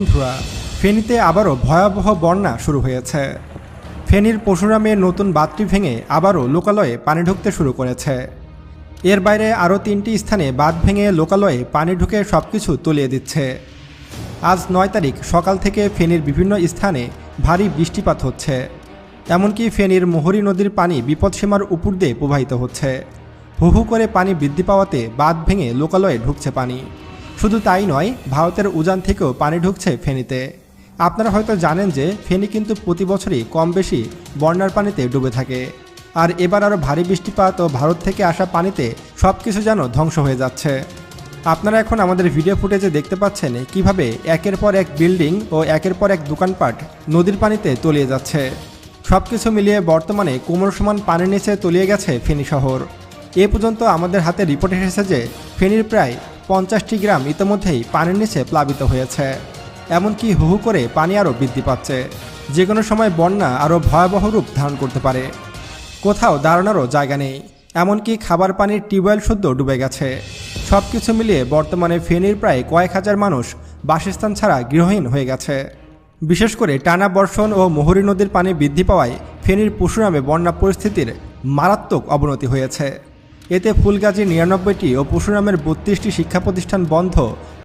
বন্ধুরা, ফেনীতে আবারও ভয়াবহ বন্যা শুরু হয়েছে। ফেনীর পরশুরামে নতুন বাঁধটি ভেঙে আবারও লোকালয়ে পানি ঢুকতে শুরু করেছে। এর বাইরে আরও 3টি স্থানে বাঁধ ভেঙে লোকালয়ে পানি ঢুকে সবকিছু তলিয়ে দিচ্ছে। আজ 9 তারিখ সকাল থেকে ফেনীর বিভিন্ন স্থানে ভারী বৃষ্টিপাত হচ্ছে। এমনকি ফেনীর মোহরী নদীর পানি বিপদসীমার উপর দিয়ে প্রবাহিত হচ্ছে। হু হু করে পানি বৃদ্ধি পাওয়াতে বাঁধ ভেঙে লোকালয়ে ঢুকছে পানি। শুধু তাই নয়, ভারতের উজান থেকেও পানি ঢুকছে ফেনীতে। আপনারা হয়তো জানেন যে ফেনী কিন্তু প্রতি বছরই কম বেশি বন্যার পানিতে ডুবে থাকে। আর এবার আরও ভারী বৃষ্টিপাত ও ভারত থেকে আসা পানিতে সব কিছু যেন ধ্বংস হয়ে যাচ্ছে। আপনারা এখন আমাদের ভিডিও ফুটেজে দেখতে পাচ্ছেন কিভাবে একের পর এক বিল্ডিং ও একের পর এক দোকানপাট নদীর পানিতে তলিয়ে যাচ্ছে। সব কিছু মিলিয়ে বর্তমানে কোমর সমান পানির নিচে তলিয়ে গেছে ফেনী শহর। এ পর্যন্ত আমাদের হাতে রিপোর্ট এসেছে যে ফেনীর প্রায় 50টি গ্রাম ইতিমধ্যেই পানির নিচে প্লাবিত হয়েছে। এমনকি হু হু করে পানি আরও বৃদ্ধি পাচ্ছে। যে কোনো সময় বন্যা আরও ভয়াবহ রূপ ধারণ করতে পারে। কোথাও দাঁড়ানোরও জায়গা নেই, এমনকি খাবার পানির টিউবওয়েল শুদ্ধ ডুবে গেছে। সব কিছু মিলিয়ে বর্তমানে ফেনীর প্রায় কয়েক হাজার মানুষ বাসস্থান ছাড়া গৃহহীন হয়ে গেছে। বিশেষ করে টানা বর্ষণ ও মোহরী নদীর পানি বৃদ্ধি পাওয়ায় ফেনীর পরশুরামে বন্যা পরিস্থিতির মারাত্মক অবনতি হয়েছে। এতে ফুলগাজীর 99টি ও পরশুরামের 32টি শিক্ষা প্রতিষ্ঠান বন্ধ